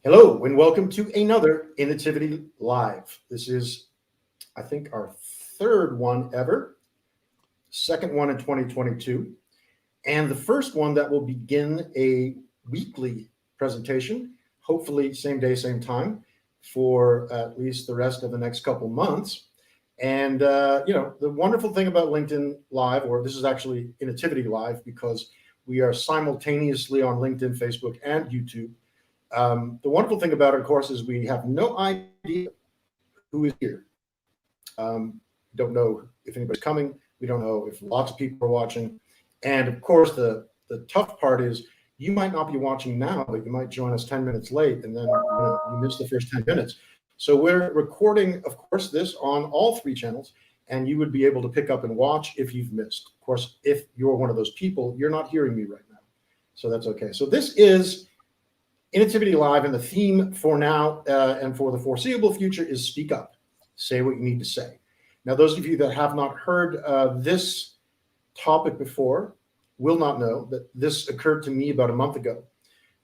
Hello and welcome to another Innotivity Live. This is, I think, our third one ever, second one in 2022, and the first one that will begin a weekly presentation, hopefully same day, same time, for at least the rest of the next couple months. And, the wonderful thing about LinkedIn Live, or this is actually Innotivity Live, because we are simultaneously on LinkedIn, Facebook, and YouTube. The wonderful thing about it, of course, is we have no idea who is here. Don't know if anybody's coming. We don't know if lots of people are watching. And of course, the tough part is you might not be watching now, but you might join us 10 minutes late, and then you miss the first 10 minutes. So we're recording, of course, this on all three channels, and you would be able to pick up and watch if you've missed. Of course, if you're one of those people, you're not hearing me right now. So that's okay. So this is Innotivity Live, and the theme for now and for the foreseeable future is Speak Up. Say what you need to say. Now, those of you that have not heard this topic before will not know that this occurred to me about a month ago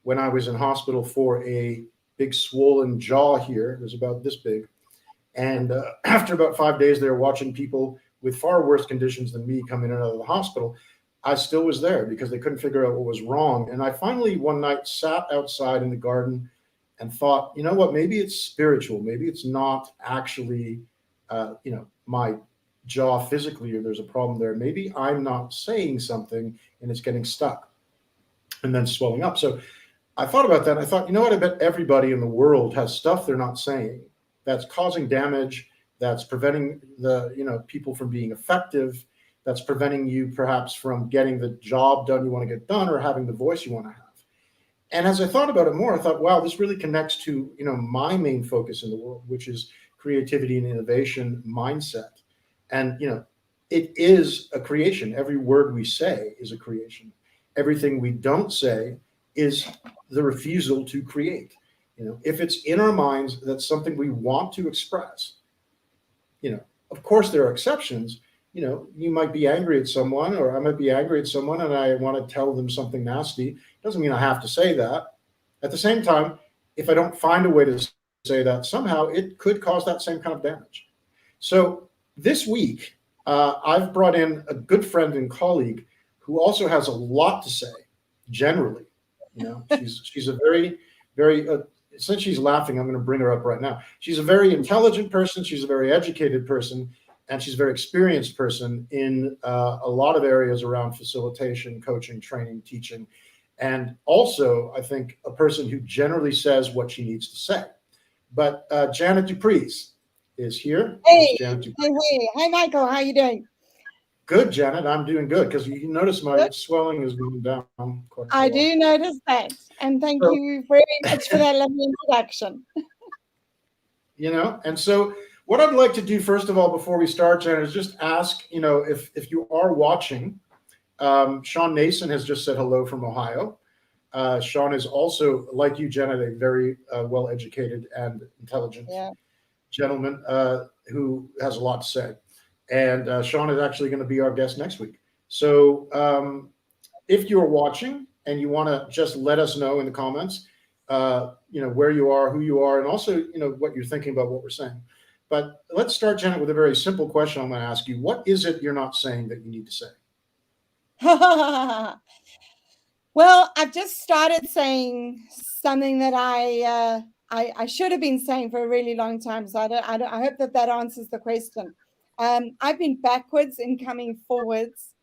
when I was in hospital for a big swollen jaw here. It was about this big. And after about 5 days there, watching people with far worse conditions than me come in and out of the hospital, I still was there because they couldn't figure out what was wrong. And I finally one night sat outside in the garden and thought, you know what, maybe it's spiritual. Maybe it's not actually, my jaw physically, or there's a problem there. Maybe I'm not saying something and it's getting stuck and then swelling up. So I thought about that. And I thought, you know what, I bet everybody in the world has stuff they're not saying that's causing damage, that's preventing the, people from being effective, that's preventing you perhaps from getting the job done you want to get done or having the voice you want to have. And as I thought about it more, I thought, wow, this really connects to, my main focus in the world, which is creativity and innovation mindset. And, it is a creation. Every word we say is a creation. Everything we don't say is the refusal to create. If it's in our minds, that's something we want to express. Of course, there are exceptions. You might be angry at someone, or I might be angry at someone and I want to tell them something nasty. Doesn't mean I have to say that. At the same time, if I don't find a way to say that, somehow it could cause that same kind of damage. So this week, I've brought in a good friend and colleague who also has a lot to say, generally. She's a very, very, since she's laughing, I'm going to bring her up right now. She's a very intelligent person. She's a very educated person. And she's a very experienced person in a lot of areas around facilitation, coaching, training, teaching. And also, I think, a person who generally says what she needs to say. But Janet Dupreez is here. Hey, Janet hey. Hi, Michael. How you doing? Good, Janet. I'm doing good, because you notice my swelling is going down quite a lot. I do notice that. And thank you very much for that lovely introduction. And so what I'd like to do, first of all, before we start, Janet, is just ask, if you are watching, Sean Nason has just said hello from Ohio. Sean is also, like you, Janet, a very well-educated and intelligent gentleman who has a lot to say. And Sean is actually going to be our guest next week. So if you're watching and you want to just let us know in the comments, where you are, who you are, and also, what you're thinking about what we're saying. But let's start, Janet, with a very simple question I'm going to ask you. What is it you're not saying that you need to say? Well, I've just started saying something that I should have been saying for a really long time. So I hope that answers the question. I've been backwards in coming forwards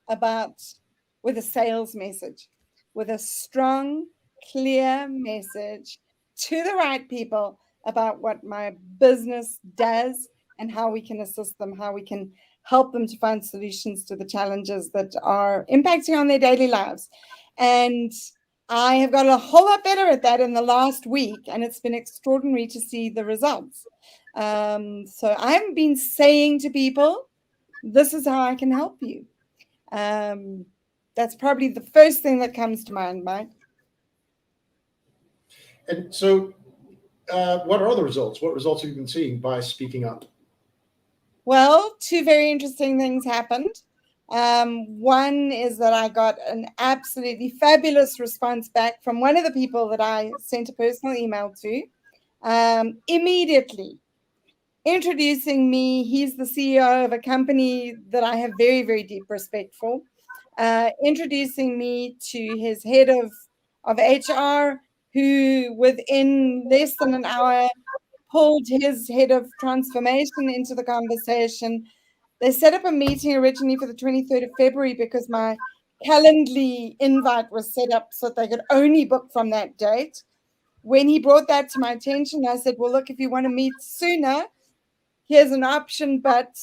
with a sales message, with a strong, clear message to the right people about what my business does and how we can assist them, how we can help them to find solutions to the challenges that are impacting on their daily lives. And I have got a whole lot better at that in the last week, and it's been extraordinary to see the results. So I've been saying to people, this is how I can help you. That's probably the first thing that comes to mind, Mike. And so what are the results? What results have you been seeing by speaking up? Well, two very interesting things happened. One is that I got an absolutely fabulous response back from one of the people that I sent a personal email to, immediately introducing me. He's the CEO of a company that I have very, very deep respect for, introducing me to his head of HR, who within less than an hour pulled his head of transformation into the conversation. They set up a meeting originally for the 23rd of February because my Calendly invite was set up so that they could only book from that date. When he brought that to my attention, I said, well, look, if you want to meet sooner, here's an option, but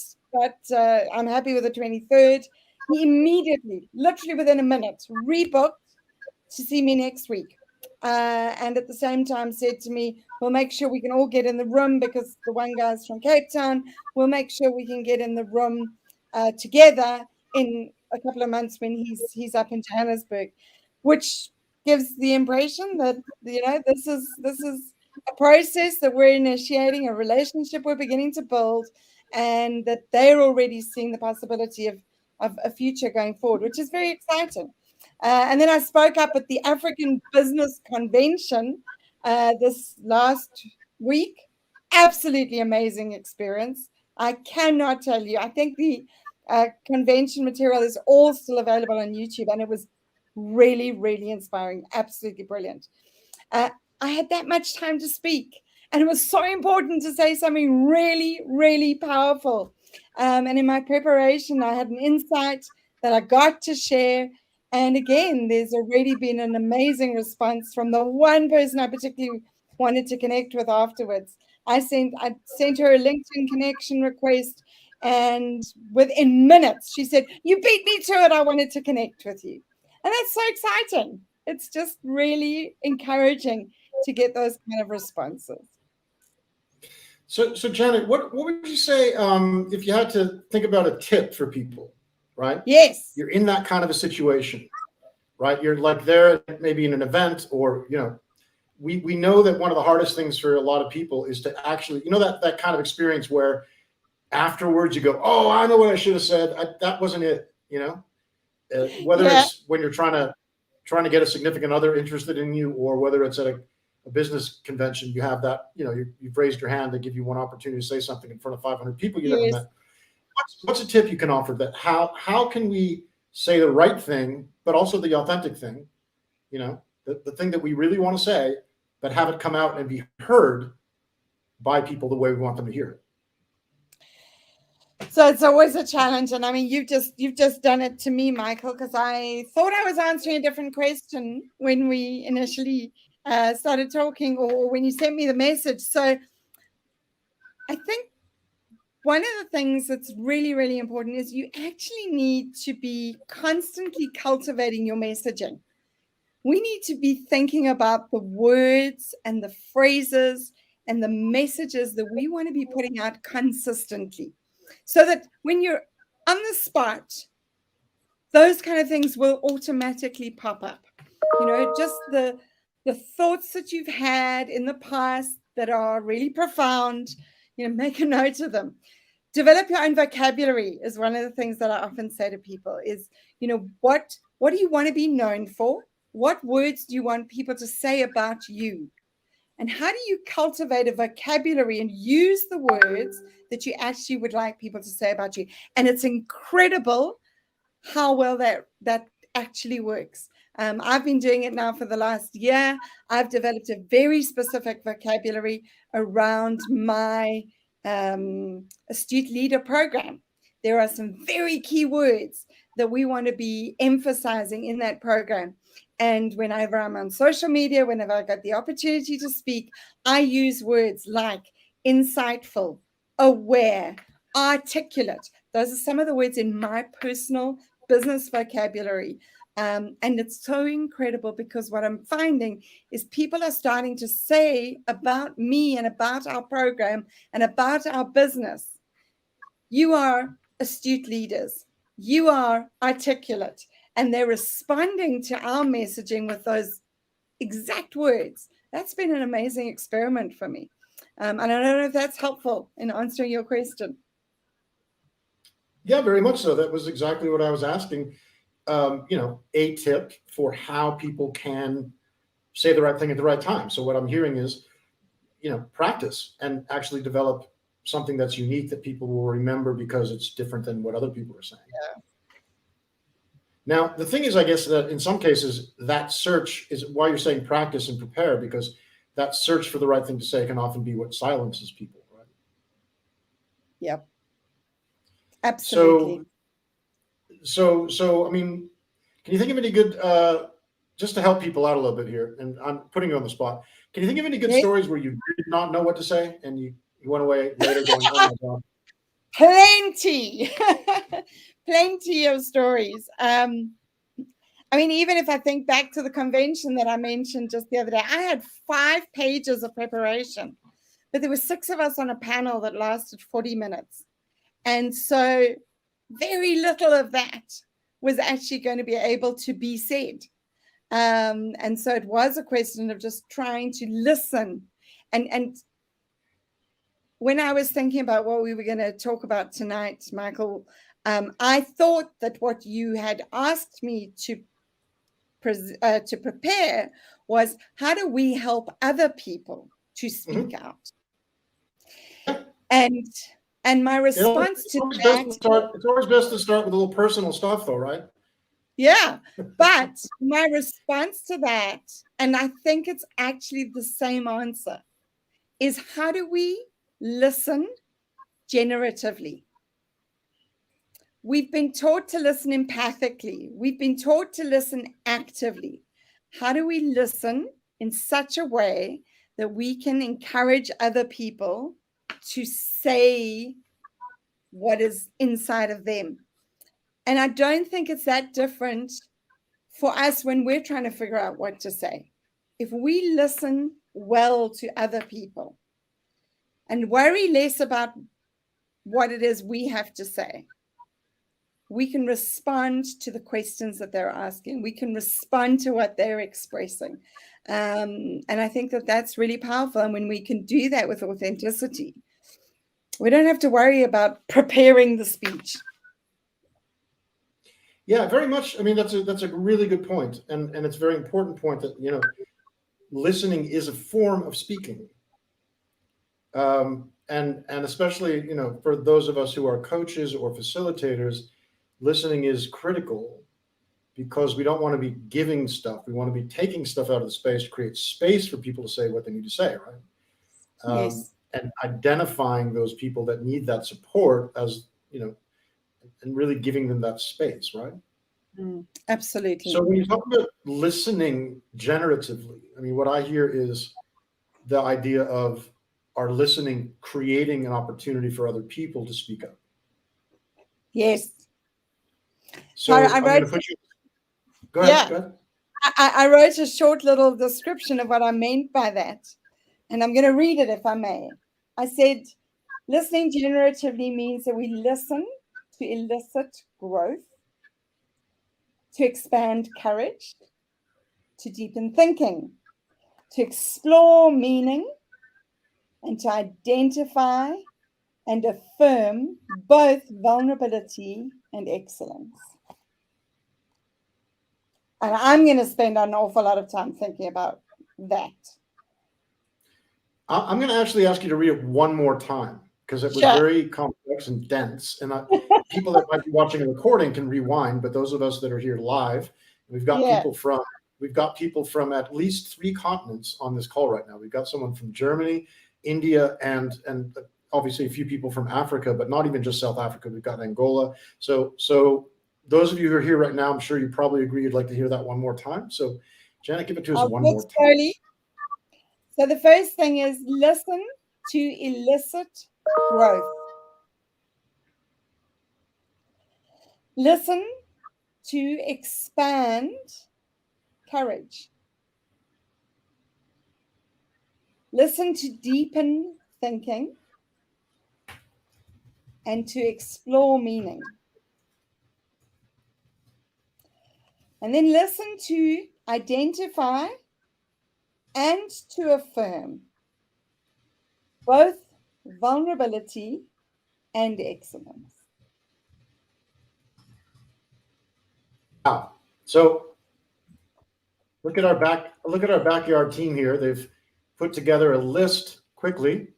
I'm happy with the 23rd. He immediately, literally within a minute, rebooked to see me next week. And at the same time said to me, we'll make sure we can all get in the room because the one guy's from Cape Town. We'll make sure we can get in the room together in a couple of months when he's up in Johannesburg, which gives the impression that, you know, this is a process that we're initiating, a relationship we're beginning to build, and that they're already seeing the possibility of a future going forward, which is very exciting. And then I spoke up at the African Business Convention this last week. Absolutely amazing experience. I cannot tell you. I think the convention material is all still available on YouTube, and it was really, really inspiring. Absolutely brilliant. I had that much time to speak, and it was so important to say something really, really powerful. And in my preparation, I had an insight that I got to share. And again, there's already been an amazing response from the one person I particularly wanted to connect with afterwards. I sent her a LinkedIn connection request, and within minutes, she said, "You beat me to it. I wanted to connect with you." And that's so exciting. It's just really encouraging to get those kind of responses. So Janet, what would you say if you had to think about a tip for people, right? Yes. You're in that kind of a situation, right? You're like there maybe in an event, or, you know, we know that one of the hardest things for a lot of people is to actually, you know, that kind of experience where afterwards you go, oh, I know what I should have said. That wasn't it, you know? Whether it's when you're trying to get a significant other interested in you, or whether it's at a business convention, you have that, you know, you've raised your hand to give you one opportunity to say something in front of 500 people you never met. What's a tip you can offer that how can we say the right thing, but also the authentic thing, you know, the thing that we really want to say, but have it come out and be heard by people the way we want them to hear it? So it's always a challenge. And I mean, you've just done it to me, Michael, because I thought I was answering a different question when we initially started talking, or when you sent me the message. So I think one of the things that's really, really important is you actually need to be constantly cultivating your messaging. We need to be thinking about the words and the phrases and the messages that we want to be putting out consistently, so that when you're on the spot, those kind of things will automatically pop up. You know, just the thoughts that you've had in the past that are really profound, you know, make a note of them. Develop your own vocabulary is one of the things that I often say to people is, you know, what do you want to be known for? What words do you want people to say about you? And how do you cultivate a vocabulary and use the words that you actually would like people to say about you? And it's incredible how well that actually works. I've been doing it now for the last year. I've developed a very specific vocabulary around my Astute Leader program. There are some very key words that we want to be emphasizing in that program. And whenever I'm on social media, whenever I got the opportunity to speak, I use words like insightful, aware, articulate. Those are some of the words in my personal business vocabulary. And it's so incredible, because what I'm finding is people are starting to say about me and about our program and about our business, you are astute leaders, you are articulate, and they're responding to our messaging with those exact words. That's been an amazing experiment for me. And I don't know if that's helpful in answering your question. Yeah, very much so. That was exactly what I was asking. A tip for how people can say the right thing at the right time. So what I'm hearing is, practice and actually develop something that's unique that people will remember because it's different than what other people are saying. Yeah. Now, the thing is, I guess that in some cases, that search is why you're saying practice and prepare, because that search for the right thing to say can often be what silences people, right? Yep. Absolutely. So, I mean, can you think of any good, just to help people out a little bit here, and I'm putting you on the spot. Can you think of any good stories where you did not know what to say and you went away later going, oh my God? Plenty, plenty of stories. I mean, even if I think back to the convention that I mentioned just the other day, I had 5 pages of preparation, but there were 6 of us on a panel that lasted 40 minutes. And so very little of that was actually going to be able to be said. And so it was a question of just trying to listen. And when I was thinking about what we were going to talk about tonight, Michael, I thought that what you had asked me to prepare was, how do we help other people to speak out? And my response to that, it's always best to start with a little personal stuff, though, right? Yeah, but my response to that, and I think it's actually the same answer, is how do we listen generatively? We've been taught to listen empathically. We've been taught to listen actively. How do we listen in such a way that we can encourage other people to say what is inside of them? And I don't think it's that different for us when we're trying to figure out what to say. If we listen well to other people and worry less about what it is we have to say, we can respond to the questions that they're asking. We can respond to what they're expressing. And I think that that's really powerful. And when we can do that with authenticity, we don't have to worry about preparing the speech. Yeah, very much. I mean, that's a really good point, and it's a very important point that listening is a form of speaking, and especially for those of us who are coaches or facilitators, listening is critical because we don't want to be giving stuff. We want to be taking stuff out of the space to create space for people to say what they need to say, right? Yes. And identifying those people that need that support as and really giving them that space, right? Absolutely. So when you talk about listening generatively, I mean, what I hear is the idea of our listening creating an opportunity for other people to speak up. Yes. So I'm going to put you. Go ahead. Go ahead. I wrote a short little description of what I meant by that, and I'm going to read it if I may. I said, listening generatively means that we listen to elicit growth, to expand courage, to deepen thinking, to explore meaning, and to identify and affirm both vulnerability and excellence. And I'm going to spend an awful lot of time thinking about that. I'm going to actually ask you to read it one more time because it was very complex and dense. And people that might be watching a recording can rewind, but those of us that are here live, we've got people from at least 3 continents on this call right now. We've got someone from Germany, India, and obviously a few people from Africa, but not even just South Africa. We've got Angola. So those of you who are here right now, I'm sure you probably agree you'd like to hear that one more time. So Janet, give it to us one more time. Slowly. So the first thing is listen to elicit growth. Listen to expand courage. Listen to deepen thinking and to explore meaning. And then listen to identify and to affirm both vulnerability and excellence. So look at our backyard team here. They've put together a list quickly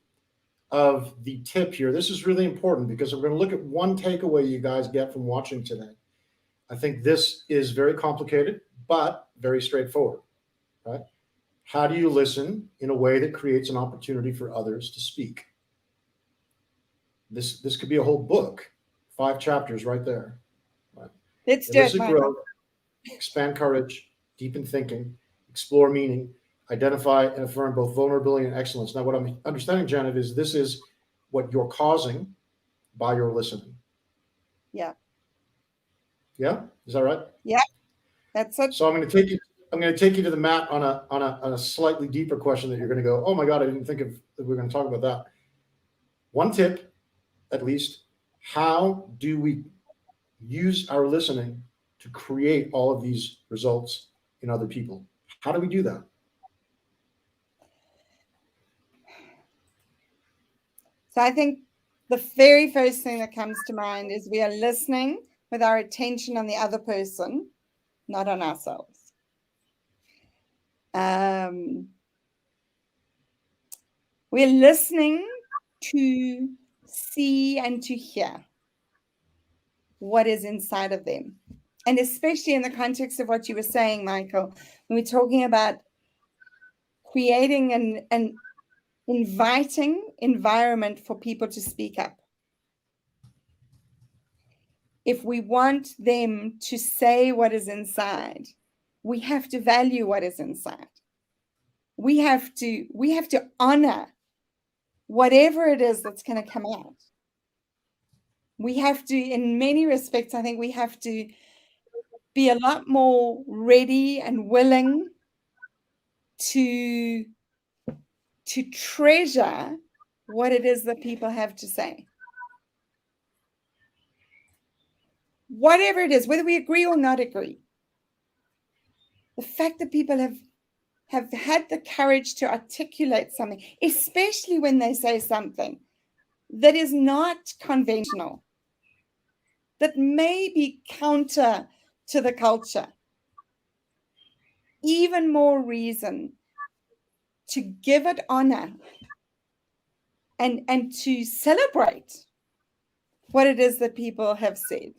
of the tip here. This is really important because we're going to look at one takeaway you guys get from watching today. I think this is very complicated, but very straightforward, right? How do you listen in a way that creates an opportunity for others to speak? This could be a whole book, 5 chapters right there. Right? Let's do it, Michael. Expand courage, deepen thinking, explore meaning, identify and affirm both vulnerability and excellence. Now, what I'm understanding, Janet, is this is what you're causing by your listening. Yeah. Yeah, is that right? Yeah, that's it. So I'm going to take you to the mat on a slightly deeper question that you're going to go, oh my God, I didn't think of that we're going to talk about that. One tip, at least, how do we use our listening to create all of these results in other people? How do we do that? So I think the very first thing that comes to mind is we are listening with our attention on the other person, not on ourselves. We're listening to see and to hear what is inside of them. And especially in the context of what you were saying, Michael, when we're talking about creating an inviting environment for people to speak up. If we want them to say what is inside, we have to value what is inside. We have to honor whatever it is that's going to come out. We have to, in many respects, I think we have to be a lot more ready and willing to treasure what it is that people have to say. Whatever it is, whether we agree or not agree, the fact that people have had the courage to articulate something, especially when they say something that is not conventional, that may be counter to the culture, even more reason to give it honor and to celebrate what it is that people have said.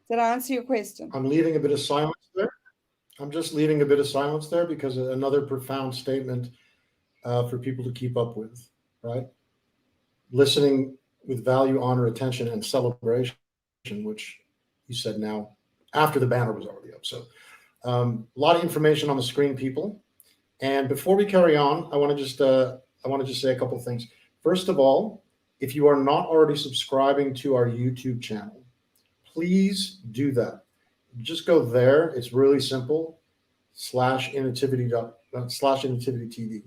Did I answer your question? I'm leaving a bit of silence there. I'm just leaving a bit of silence there because another profound statement for people to keep up with, right? Listening with value, honor, attention, and celebration, which you said now after the banner was already up. So a lot of information on the screen, people. And before we carry on, I want to just say a couple of things. First of all, if you are not already subscribing to our YouTube channel, please do that. Just go there. It's really simple. /Innotivity TV.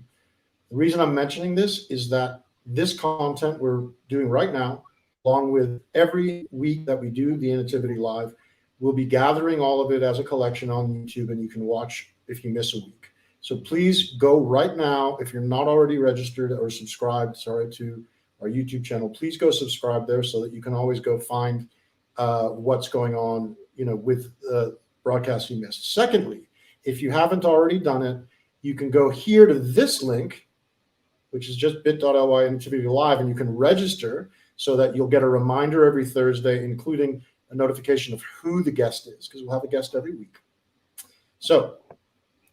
The reason I'm mentioning this is that this content we're doing right now, along with every week that we do the Innotivity Live, we'll be gathering all of it as a collection on YouTube, and you can watch if you miss a week. So please go right now. If you're not already registered or subscribed, to our YouTube channel, please go subscribe there so that you can always go find what's going on, with broadcasts you missed. Secondly, if you haven't already done it, you can go here to this link, which is just bit.ly Innotivity Live, and you can register so that you'll get a reminder every Thursday, including a notification of who the guest is, because we'll have a guest every week. So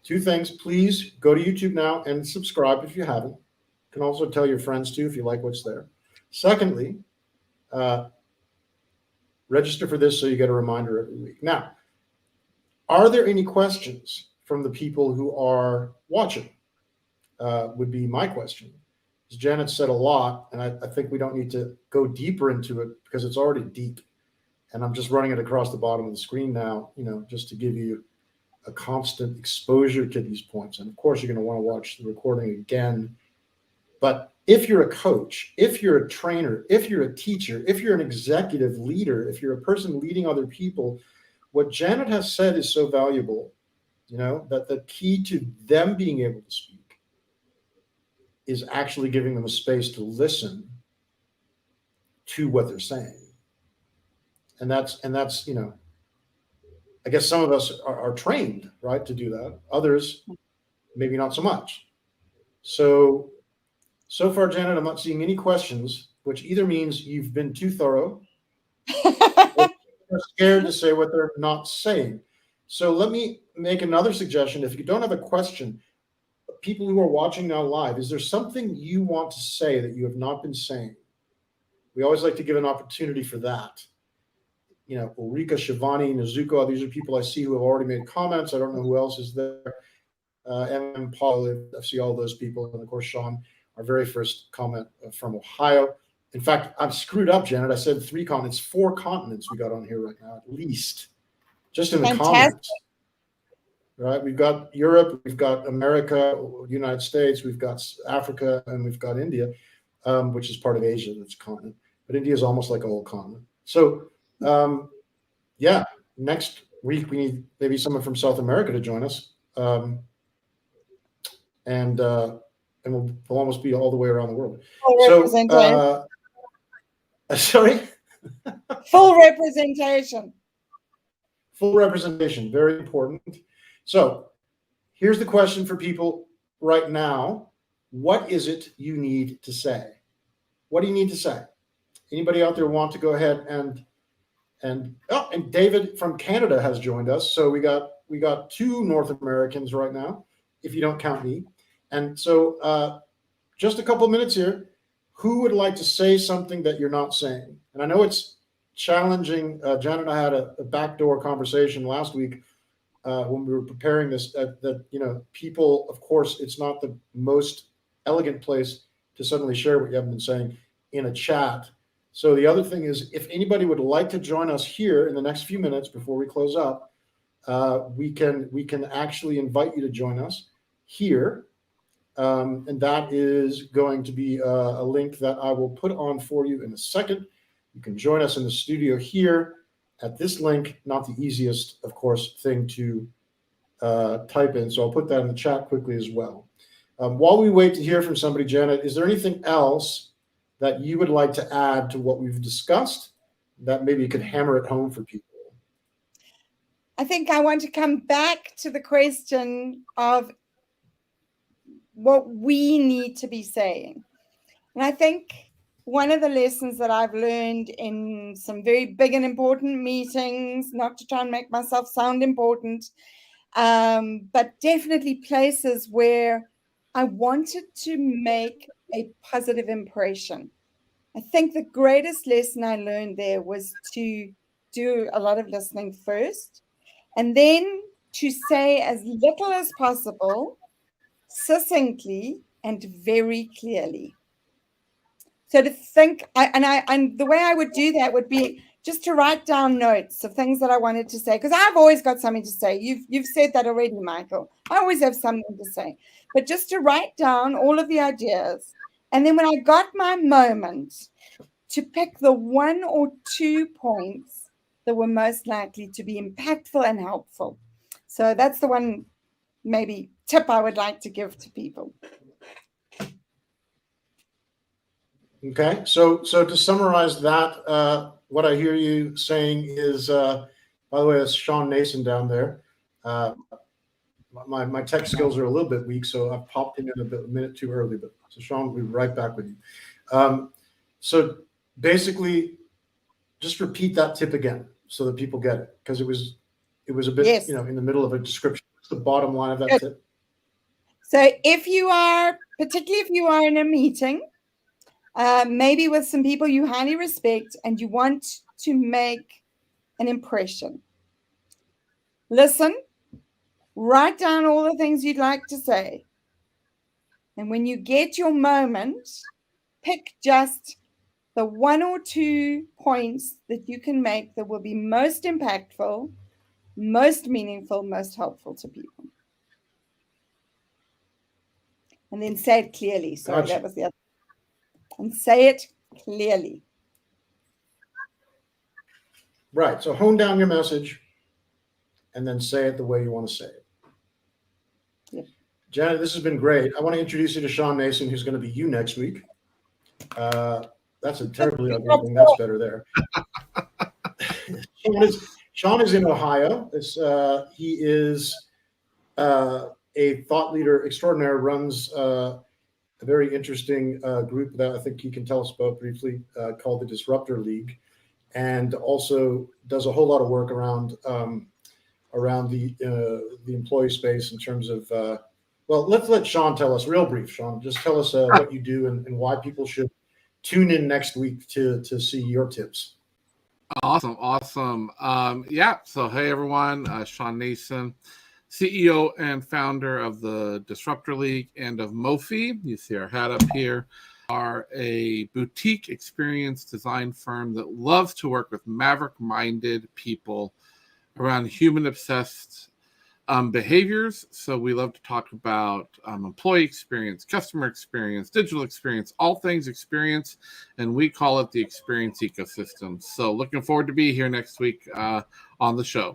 2 things, please go to YouTube now and subscribe if you haven't. You can also tell your friends too if you like what's there. Secondly, register for this so you get a reminder every week. Now, are there any questions from the people who are watching? Would be my question. As Janet said a lot, and I think we don't need to go deeper into it because it's already deep. And I'm just running it across the bottom of the screen now, just to give you a constant exposure to these points. And of course, you're going to want to watch the recording again. But if you're a coach, if you're a trainer, if you're a teacher, if you're an executive leader, if you're a person leading other people, what Janet has said is so valuable, that the key to them being able to speak is actually giving them a space to listen to what they're saying. And that's, you know, I guess some of us are trained, right, to do that. Others, maybe not so much. So far, Janet, I'm not seeing any questions, which either means you've been too thorough or are scared to say what they're not saying. So let me make another suggestion. If you don't have a question, people who are watching now live, is there something you want to say that you have not been saying? We always like to give an opportunity for that. You know, Ulrika, Shivani, Nazuko, these are people I see who have already made comments. I don't know who else is there. Paul, I see all those people. And of course, Sean, our very first comment from Ohio. In fact, I've screwed up, Janet. I said 3 continents, 4 continents we got on here right now, at least, just in the comments. Right? We've got Europe, we've got America, United States, we've got Africa, and we've got India, which is part of Asia, that's a continent. But India is almost like a whole continent. So, yeah, next week we need maybe someone from South America to join us. And we'll almost be all the way around the world. So, sorry? Full representation. Full representation, very important. So here's the question for people right now. What is it you need to say? What do you need to say? Anybody out there want to go ahead and David from Canada has joined us. So we got 2 North Americans right now, if you don't count me. And so just a couple of minutes here. Who would like to say something that you're not saying? And I know it's challenging. Janet and I had a backdoor conversation last week when we were preparing this, that, you know, people, of course, it's not the most elegant place to suddenly share what you haven't been saying in a chat. So the other thing is, if anybody would like to join us here in the next few minutes before we close up, we can actually invite you to join us here. And that is going to be a link that I will put on for you in a second. You can join us in the studio here at this link. Not the easiest, of course, thing to type in. So I'll put that in the chat quickly as well. While we wait to hear from somebody, Janet, is there anything else that you would like to add to what we've discussed that maybe you could hammer it home for people? I think I want to come back to the question of what we need to be saying. And I think one of the lessons that I've learned in some very big and important meetings, not to try and make myself sound important, but definitely places where I wanted to make a positive impression. I think the greatest lesson I learned there was to do a lot of listening first, and then to say as little as possible, succinctly and very clearly. So to think, and the way I would do that would be just to write down notes of things that I wanted to say, because I've always got something to say. You've said that already, Michael. I always have something to say, but just to write down all of the ideas. And then when I got my moment, to pick the 1 or 2 points that were most likely to be impactful and helpful. So that's the one maybe tip I would like to give to people. Okay, so to summarize that, what I hear you saying is, by the way, that's Sean Nason down there. My tech skills are a little bit weak, so I've popped in a minute too early. But so Sean, we'll be right back with you. So basically, just repeat that tip again so that people get it, because it was a bit, yes, you know, in the middle of a description. What's the bottom line of that tip? So particularly if you are in a meeting, maybe with some people you highly respect and you want to make an impression, listen, write down all the things you'd like to say. And when you get your moment, pick just the 1 or 2 points that you can make that will be most impactful, most meaningful, most helpful to people. And then say it clearly. Sorry, gotcha. That was the other. And say it clearly. Right. So hone down your message and then say it the way you want to say it. Yep. Janet, this has been great. I want to introduce you to Sean Nason, who's going to be you next week. That's a terribly ugly thing. That's better there. Sean is in Ohio. He is a thought leader extraordinaire, runs a very interesting group that I think he can tell us about briefly called the Disruptor League, and also does a whole lot of work around the employee space in terms of, well, let's let Sean tell us real brief. Sean, just tell us what you do and why people should tune in next week to see your tips. Awesome. Yeah. So, hey, everyone, Sean Nason, CEO and founder of the Disruptor League and of Mophie. You see our hat up here. Are a boutique experience design firm that loves to work with maverick-minded people around human-obsessed behaviors. So we love to talk about employee experience, customer experience, digital experience, all things experience, and we call it the experience ecosystem. So looking forward to be here next week on the show.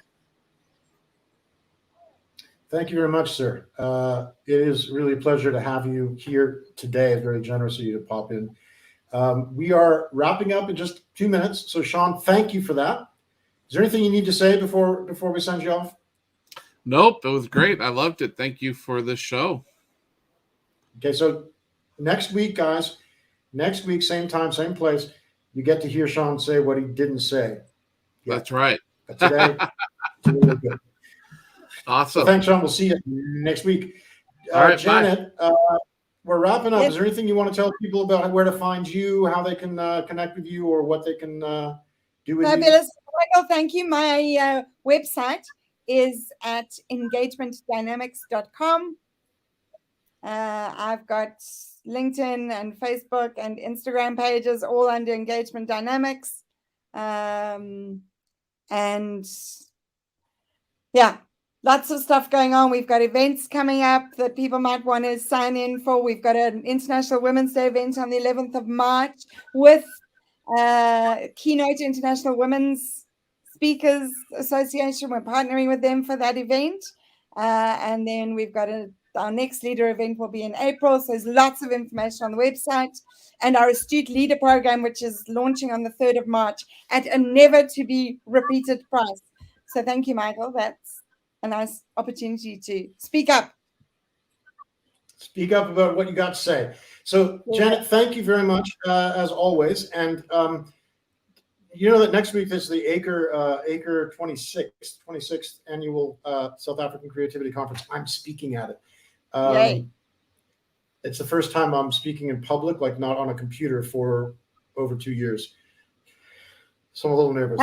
Thank you very much, sir. It is really a pleasure to have you here today. Very generous of you to pop in. We are wrapping up in just 2 minutes. So Sean, thank you for that. Is there anything you need to say before we send you off? Nope, it was great. I loved it. Thank you for this show. Okay, so next week, guys, same time, same place, you get to hear Sean say what he didn't say. Yeah. That's right. But today, it's really good. Awesome. So thanks, Sean. We'll see you next week. All right, Janet, we're wrapping up. Is there anything you want to tell people about where to find you, how they can connect with you, or what they can do with Fabulous. Michael, thank you. My website is at engagementdynamics.com. I've got LinkedIn and Facebook and Instagram pages all under Engagement Dynamics. And yeah, lots of stuff going on. We've got events coming up that people might want to sign in for. We've got an International Women's Day event on the 11th of March with Keynote International Women's Speakers Association. We're partnering with them for that event. And then we've got our next leader event will be in April. So there's lots of information on the website. And our Astute Leader program, which is launching on the 3rd of March at a never to be repeated price. So thank you, Michael. That's a nice opportunity to speak up. Speak up about what you got to say. So, Janet, thank you very much, as always. And you know that next week is the ACRE 26th annual South African Creativity Conference. I'm speaking at it. It's the first time I'm speaking in public, like not on a computer, for over 2 years. So I'm a little nervous.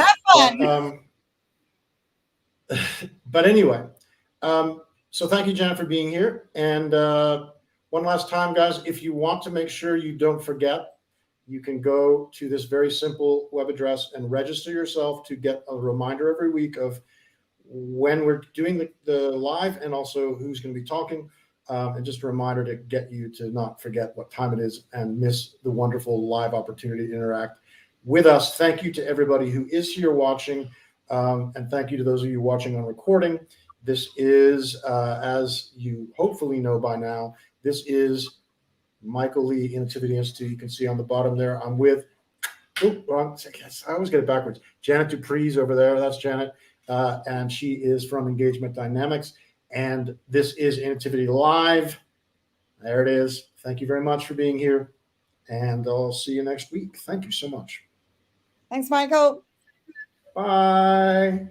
But anyway, so thank you, Janet, for being here. And one last time, guys, if you want to make sure you don't forget, you can go to this very simple web address and register yourself to get a reminder every week of when we're doing the live and also who's going to be talking. And just a reminder to get you to not forget what time it is and miss the wonderful live opportunity to interact with us. Thank you to everybody who is here watching. And thank you to those of you watching on recording. This is, as you hopefully know by now, this is Michael Lee Innotivity Institute. You can see on the bottom there, I'm with, I always get it backwards, Janet Dupreez over there. That's Janet. And she is from Engagement Dynamics. And this is Innotivity Live. There it is. Thank you very much for being here. And I'll see you next week. Thank you so much. Thanks, Michael. Bye.